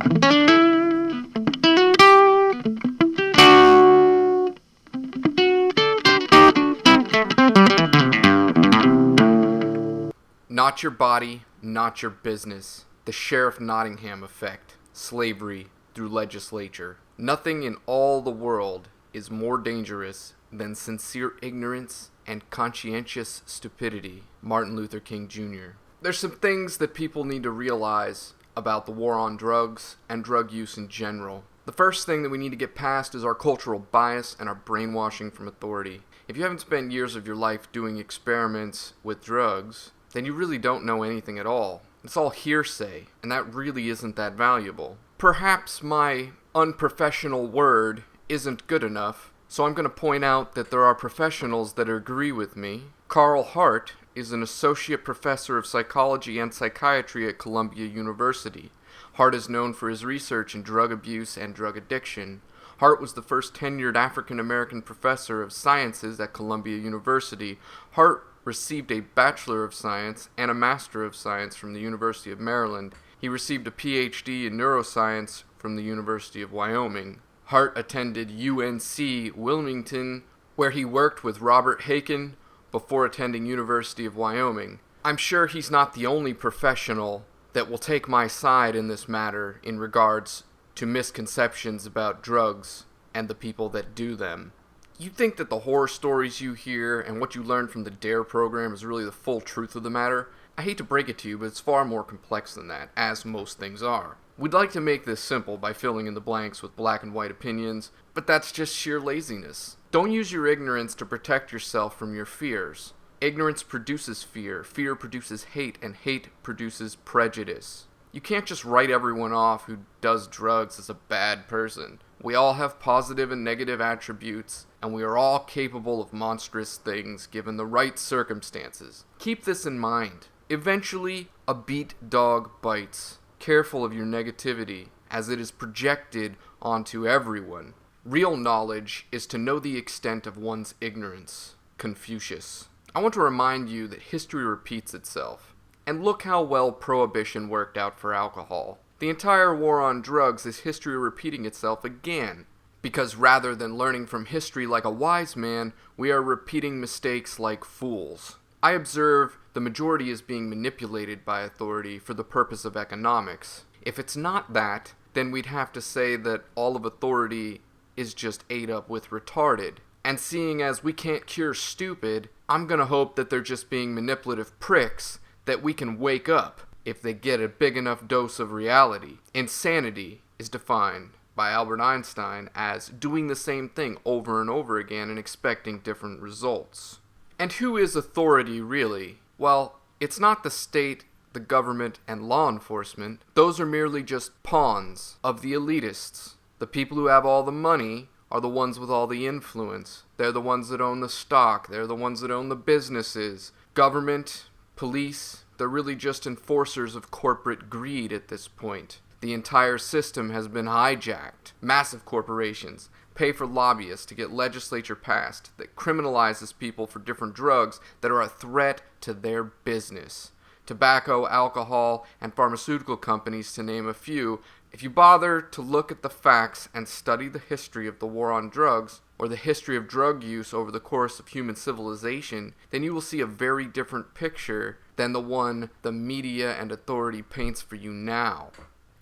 Not your body, not your business. The Sheriff Nottingham effect. Slavery through legislature. Nothing in all the world is more dangerous than sincere ignorance and conscientious stupidity. Martin Luther King Jr. There's some things that people need to realize about the war on drugs and drug use in general. The first thing that we need to get past is our cultural bias and our brainwashing from authority. If you haven't spent years of your life doing experiments with drugs, then you really don't know anything at all. It's all hearsay, and that really isn't that valuable. Perhaps my unprofessional word isn't good enough, so I'm going to point out that there are professionals that agree with me. Carl Hart is an associate professor of psychology and psychiatry at Columbia University. Hart is known for his research in drug abuse and drug addiction. Hart was the first tenured African-American professor of sciences at Columbia University. Hart received a Bachelor of Science and a Master of Science from the University of Maryland. He received a PhD in neuroscience from the University of Wyoming. Hart attended UNC Wilmington, where he worked with Robert Haken before attending University of Wyoming. I'm sure he's not the only professional that will take my side in this matter in regards to misconceptions about drugs and the people that do them. You think that the horror stories you hear and what you learn from the DARE program is really the full truth of the matter? I hate to break it to you, but it's far more complex than that, as most things are. We'd like to make this simple by filling in the blanks with black and white opinions, but that's just sheer laziness. Don't use your ignorance to protect yourself from your fears. Ignorance produces fear, fear produces hate, and hate produces prejudice. You can't just write everyone off who does drugs as a bad person. We all have positive and negative attributes, and we are all capable of monstrous things given the right circumstances. Keep this in mind. Eventually, a beat dog bites. Careful of your negativity, as it is projected onto everyone. Real knowledge is to know the extent of one's ignorance. Confucius. I want to remind you that history repeats itself. And look how well Prohibition worked out for alcohol. The entire war on drugs is history repeating itself again. Because rather than learning from history like a wise man, we are repeating mistakes like fools. I observe the majority is being manipulated by authority for the purpose of economics. If it's not that, then we'd have to say that all of authority is just ate up with retarded. And seeing as we can't cure stupid, I'm gonna hope that they're just being manipulative pricks that we can wake up if they get a big enough dose of reality. Insanity is defined by Albert Einstein as doing the same thing over and over again and expecting different results. And who is authority really? Well, it's not the state, the government, and law enforcement. Those are merely just pawns of the elitists. The people who have all the money are the ones with all the influence. They're the ones that own the stock. They're the ones that own the businesses. Government, police, they're really just enforcers of corporate greed at this point. The entire system has been hijacked. Massive corporations pay for lobbyists to get legislature passed that criminalizes people for different drugs that are a threat to their business. Tobacco, alcohol, and pharmaceutical companies, to name a few. If you bother to look at the facts and study the history of the war on drugs, or the history of drug use over the course of human civilization, then you will see a very different picture than the one the media and authority paints for you now.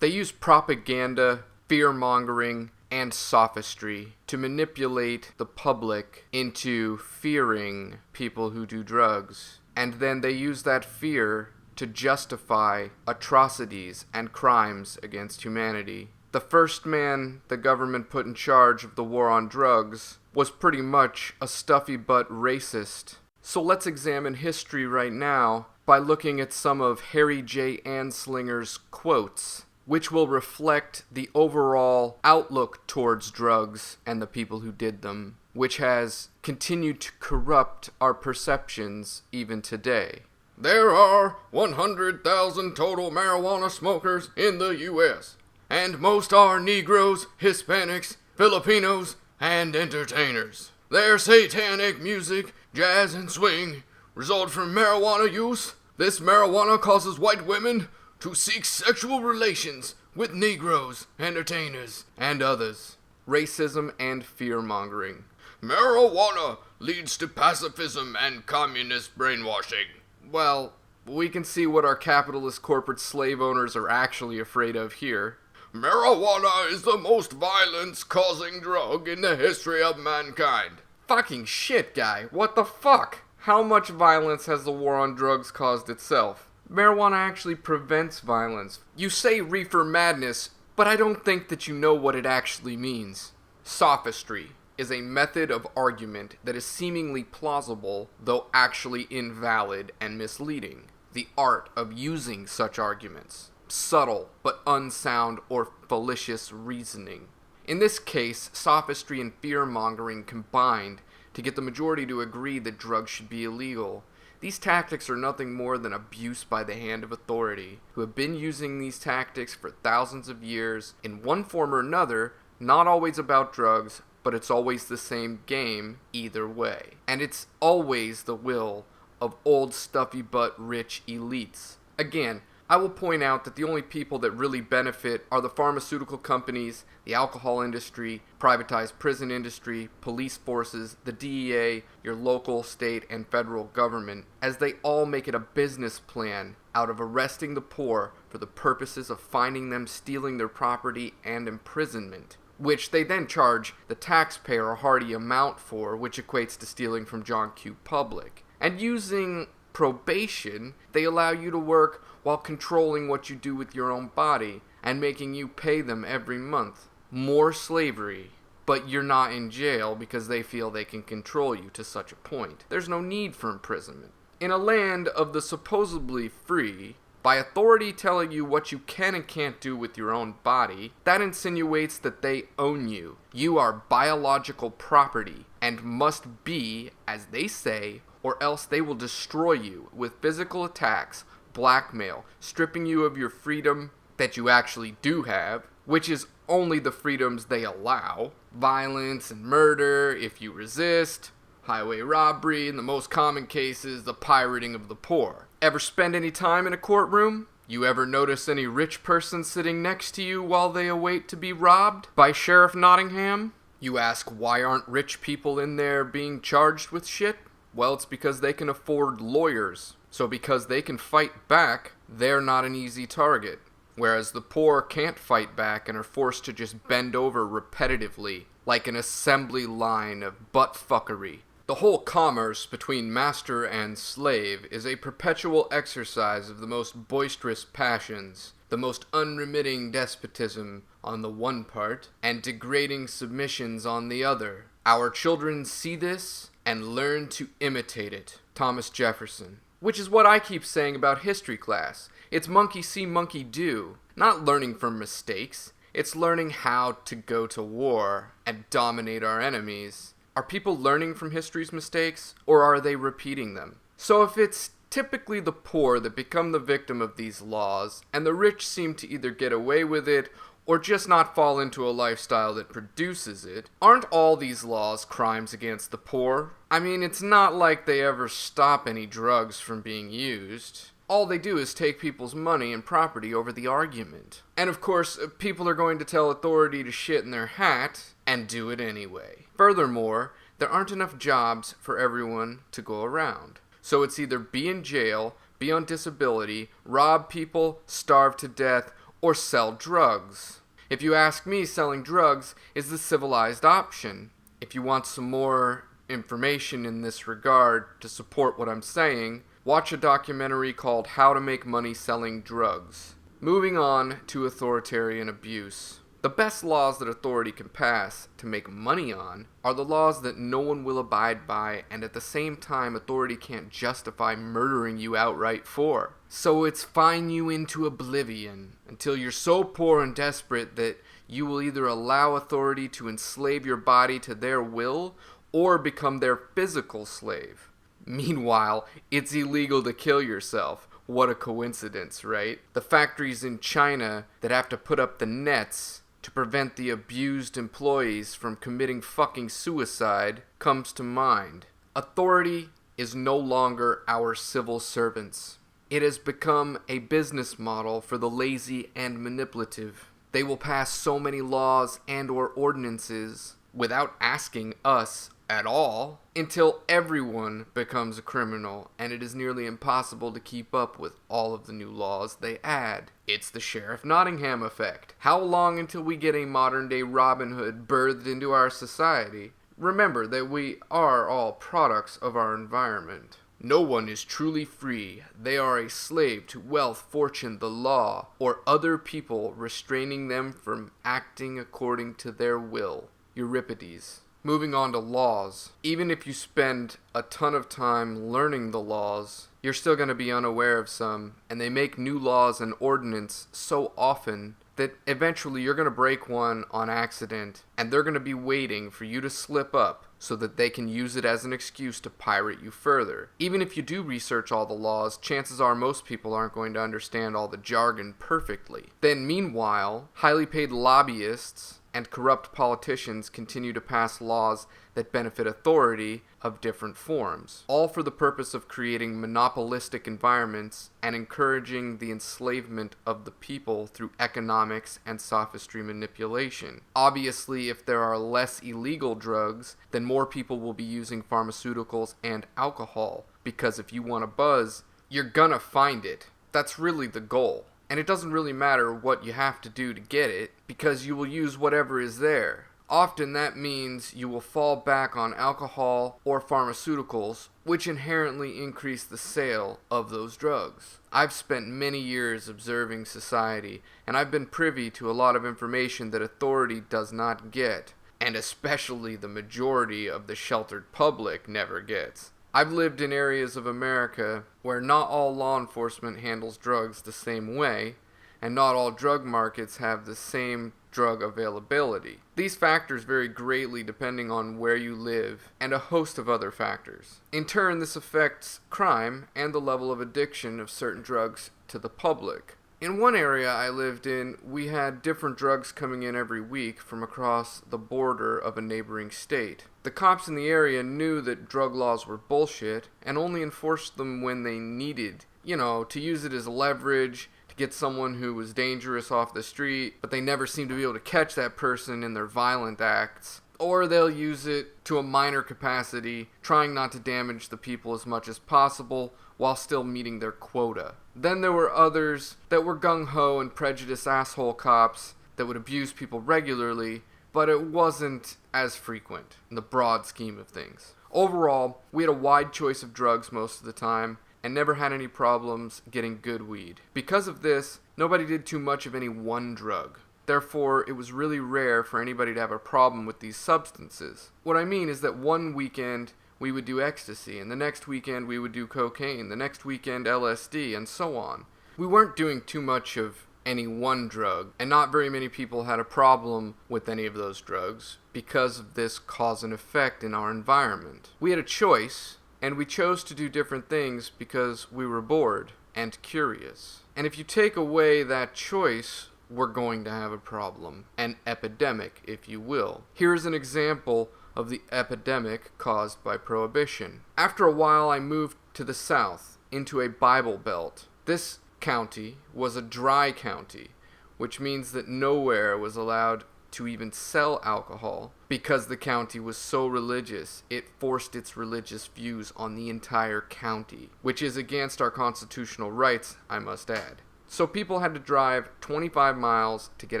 They use propaganda, fear-mongering, and sophistry to manipulate the public into fearing people who do drugs. And then they use that fear to justify atrocities and crimes against humanity. The first man the government put in charge of the war on drugs was pretty much a stuffy butt racist. So let's examine history right now by looking at some of Harry J. Anslinger's quotes, which will reflect the overall outlook towards drugs and the people who did them, which has continued to corrupt our perceptions even today. There are 100,000 total marijuana smokers in the U.S., and most are Negroes, Hispanics, Filipinos, and entertainers. Their satanic music, jazz, and swing result from marijuana use. This marijuana causes white women to seek sexual relations with Negroes, entertainers, and others. Racism and fear-mongering. Marijuana leads to pacifism and communist brainwashing. Well, we can see what our capitalist corporate slave owners are actually afraid of here. Marijuana is the most violence-causing drug in the history of mankind. Fucking shit, guy. What the fuck? How much violence has the war on drugs caused itself? Marijuana actually prevents violence. You say reefer madness, but I don't think that you know what it actually means. Sophistry is a method of argument that is seemingly plausible, though actually invalid and misleading. The art of using such arguments. Subtle, but unsound or fallacious reasoning. In this case, sophistry and fear-mongering combined to get the majority to agree that drugs should be illegal. These tactics are nothing more than abuse by the hand of authority, who have been using these tactics for thousands of years, in one form or another, not always about drugs, but it's always the same game either way. And it's always the will of old stuffy butt rich elites. Again, I will point out that the only people that really benefit are the pharmaceutical companies, the alcohol industry, privatized prison industry, police forces, the DEA, your local, state, and federal government, as they all make it a business plan out of arresting the poor for the purposes of finding them stealing their property and imprisonment, which they then charge the taxpayer a hearty amount for, which equates to stealing from John Q. Public. And using probation, they allow you to work while controlling what you do with your own body and making you pay them every month. More slavery, but you're not in jail because they feel they can control you to such a point. There's no need for imprisonment. In a land of the supposedly free, by authority telling you what you can and can't do with your own body, that insinuates that they own you. You are biological property and must be, as they say, or else they will destroy you with physical attacks, blackmail, stripping you of your freedom that you actually do have, which is only the freedoms they allow, violence and murder if you resist, highway robbery, in the most common cases, the pirating of the poor. Ever spend any time in a courtroom? You ever notice any rich person sitting next to you while they await to be robbed by Sheriff Nottingham? You ask, why aren't rich people in there being charged with shit? Well, it's because they can afford lawyers. So because they can fight back, they're not an easy target. Whereas the poor can't fight back and are forced to just bend over repetitively, like an assembly line of butt-fuckery. The whole commerce between master and slave is a perpetual exercise of the most boisterous passions, the most unremitting despotism on the one part, and degrading submissions on the other. Our children see this and learn to imitate it. Thomas Jefferson. Which is what I keep saying about history class. It's monkey see, monkey do. Not learning from mistakes. It's learning how to go to war and dominate our enemies. Are people learning from history's mistakes, or are they repeating them? So if it's typically the poor that become the victim of these laws, and the rich seem to either get away with it, or just not fall into a lifestyle that produces it, aren't all these laws crimes against the poor? I mean, it's not like they ever stop any drugs from being used. All they do is take people's money and property over the argument. And of course, people are going to tell authority to shit in their hat, and do it anyway. Furthermore, there aren't enough jobs for everyone to go around. So it's either be in jail, be on disability, rob people, starve to death, or sell drugs. If you ask me, selling drugs is the civilized option. If you want some more information in this regard to support what I'm saying, watch a documentary called How to Make Money Selling Drugs. Moving on to authoritarian abuse. The best laws that authority can pass to make money on are the laws that no one will abide by, and at the same time authority can't justify murdering you outright for. So it's fine you into oblivion until you're so poor and desperate that you will either allow authority to enslave your body to their will or become their physical slave. Meanwhile, it's illegal to kill yourself. What a coincidence, right? The factories in China that have to put up the nets to prevent the abused employees from committing fucking suicide comes to mind. Authority is no longer our civil servants. It has become a business model for the lazy and manipulative. They will pass so many laws and or ordinances without asking us at all until everyone becomes a criminal, and it is nearly impossible to keep up with all of the new laws they add. It's the Sheriff Nottingham effect. How long until we get a modern day Robin Hood birthed into our society? Remember that we are all products of our environment. No one is truly free. They are a slave to wealth, fortune, the law, or other people restraining them from acting according to their will. Euripides. Moving on to laws. Even if you spend a ton of time learning the laws, you're still going to be unaware of some, and they make new laws and ordinance so often that eventually you're going to break one on accident, and they're going to be waiting for you to slip up so that they can use it as an excuse to pirate you further. Even if you do research all the laws, chances are most people aren't going to understand all the jargon perfectly. Then meanwhile, highly paid lobbyists and corrupt politicians continue to pass laws that benefit authority of different forms, all for the purpose of creating monopolistic environments and encouraging the enslavement of the people through economics and sophistry manipulation. Obviously, if there are less illegal drugs, then more people will be using pharmaceuticals and alcohol, because if you want a buzz, you're gonna find it. That's really the goal. And it doesn't really matter what you have to do to get it, because you will use whatever is there. Often that means you will fall back on alcohol or pharmaceuticals, which inherently increase the sale of those drugs. I've spent many years observing society, and I've been privy to a lot of information that authority does not get, and especially the majority of the sheltered public never gets. I've lived in areas of America where not all law enforcement handles drugs the same way, and not all drug markets have the same drug availability. These factors vary greatly depending on where you live, and a host of other factors. In turn, this affects crime and the level of addiction of certain drugs to the public. In one area I lived in, we had different drugs coming in every week from across the border of a neighboring state. The cops in the area knew that drug laws were bullshit and only enforced them when they needed, to use it as leverage to get someone who was dangerous off the street, but they never seemed to be able to catch that person in their violent acts. Or they'll use it to a minor capacity, trying not to damage the people as much as possible while still meeting their quota. Then there were others that were gung-ho and prejudiced asshole cops that would abuse people regularly, but it wasn't as frequent in the broad scheme of things. Overall, we had a wide choice of drugs most of the time, and never had any problems getting good weed. Because of this, nobody did too much of any one drug. Therefore, it was really rare for anybody to have a problem with these substances. What I mean is that one weekend we would do ecstasy, and the next weekend we would do cocaine, the next weekend LSD, and so on. We weren't doing too much of any one drug, and not very many people had a problem with any of those drugs because of this cause and effect in our environment. We had a choice, and we chose to do different things because we were bored and curious. And if you take away that choice, we're going to have a problem. An epidemic, if you will. Here's an example of the epidemic caused by prohibition. After a while, I moved to the south, into a Bible Belt. This county was a dry county, which means that nowhere was allowed to even sell alcohol because the county was so religious. It forced its religious views on the entire county, which is against our constitutional rights, I must add. So people had to drive 25 miles to get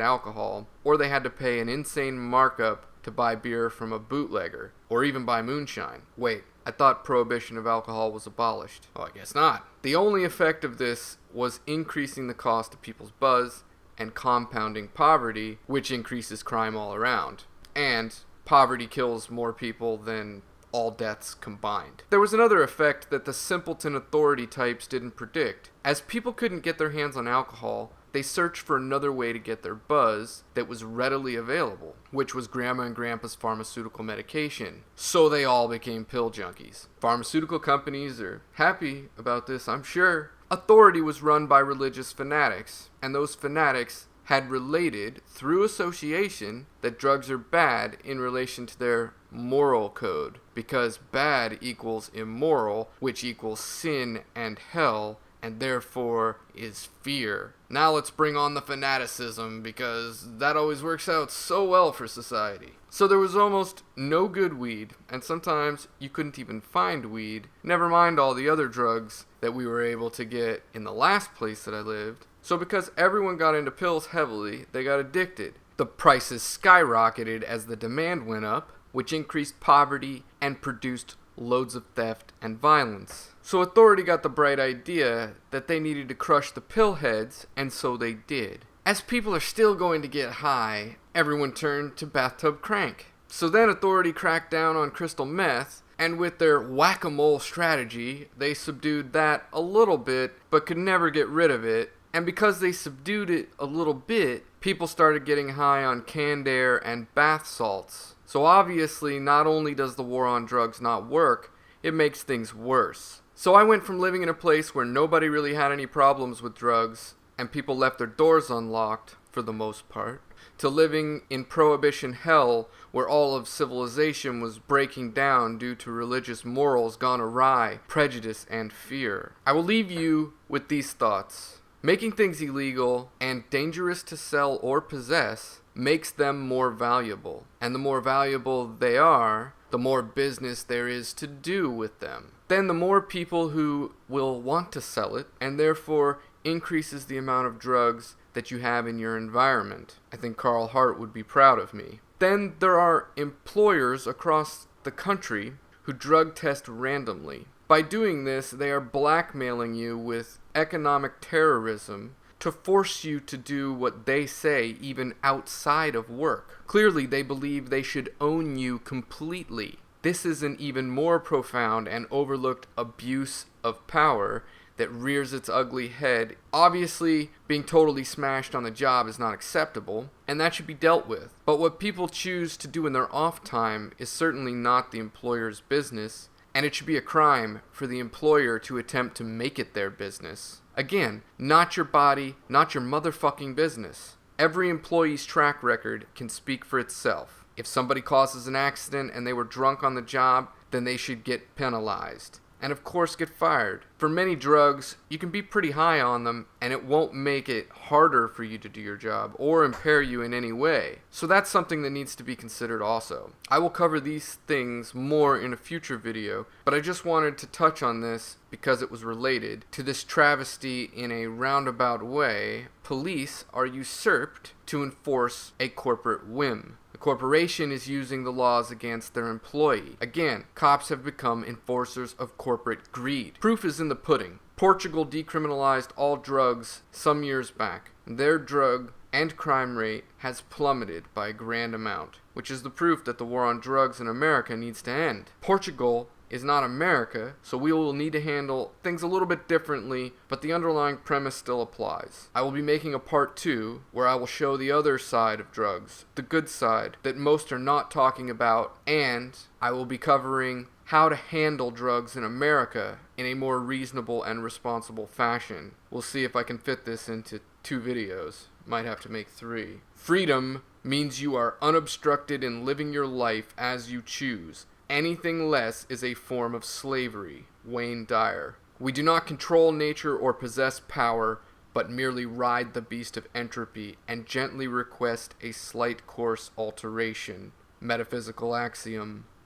alcohol, or they had to pay an insane markup to buy beer from a bootlegger, or even buy moonshine. Wait, I thought prohibition of alcohol was abolished. Oh, I guess not. The only effect of this was increasing the cost of people's buzz and compounding poverty, which increases crime all around. And poverty kills more people than all deaths combined. There was another effect that the simpleton authority types didn't predict. As people couldn't get their hands on alcohol, they searched for another way to get their buzz that was readily available, which was Grandma and Grandpa's pharmaceutical medication. So they all became pill junkies. Pharmaceutical companies are happy about this, I'm sure. Authority was run by religious fanatics, and those fanatics had related, through association, that drugs are bad in relation to their moral code, because bad equals immoral, which equals sin and hell, and therefore is fear. Now let's bring on the fanaticism, because that always works out so well for society. So there was almost no good weed, and sometimes you couldn't even find weed, never mind all the other drugs that we were able to get in the last place that I lived. So because everyone got into pills heavily, they got addicted. The prices skyrocketed as the demand went up, which increased poverty and produced loads of theft and violence. So authority got the bright idea that they needed to crush the pill heads, and so they did. As people are still going to get high, everyone turned to bathtub crank. So then authority cracked down on crystal meth, and with their whack-a-mole strategy, they subdued that a little bit, but could never get rid of it. And because they subdued it a little bit, people started getting high on canned air and bath salts. So obviously, not only does the war on drugs not work, it makes things worse. So I went from living in a place where nobody really had any problems with drugs, and people left their doors unlocked, for the most part, to living in prohibition hell, where all of civilization was breaking down due to religious morals gone awry, prejudice, and fear. I will leave you with these thoughts. Making things illegal and dangerous to sell or possess makes them more valuable. And the more valuable they are, the more business there is to do with them. Then the more people who will want to sell it, and therefore increases the amount of drugs that you have in your environment. I think Carl Hart would be proud of me. Then there are employers across the country who drug test randomly. By doing this, they are blackmailing you with economic terrorism to force you to do what they say even outside of work. Clearly, they believe they should own you completely. This is an even more profound and overlooked abuse of power that rears its ugly head. Obviously, being totally smashed on the job is not acceptable, and that should be dealt with. But what people choose to do in their off time is certainly not the employer's business, and it should be a crime for the employer to attempt to make it their business. Again, not your body, not your motherfucking business. Every employee's track record can speak for itself. If somebody causes an accident and they were drunk on the job, then they should get penalized. And of course get fired. For many drugs, you can be pretty high on them, and it won't make it harder for you to do your job or impair you in any way. So that's something that needs to be considered also. I will cover these things more in a future video, but I just wanted to touch on this because it was related to this travesty in a roundabout way. Police are usurped to enforce a corporate whim. The corporation is using the laws against their employee. Again, cops have become enforcers of corporate greed. Proof is in the pudding. Portugal decriminalized all drugs some years back. Their drug and crime rate has plummeted by a grand amount, which is the proof that the war on drugs in America needs to end. Portugal is not America, so we will need to handle things a little bit differently, but the underlying premise still applies. I will be making a part 2 where I will show the other side of drugs, the good side that most are not talking about, and I will be covering how to handle drugs in America in a more reasonable and responsible fashion. We'll see if I can fit this into 2 videos. Might have to make 3. Freedom means you are unobstructed in living your life as you choose. Anything less is a form of slavery. Wayne Dyer. We do not control nature or possess power, but merely ride the beast of entropy and gently request a slight course alteration. Metaphysical Axiom.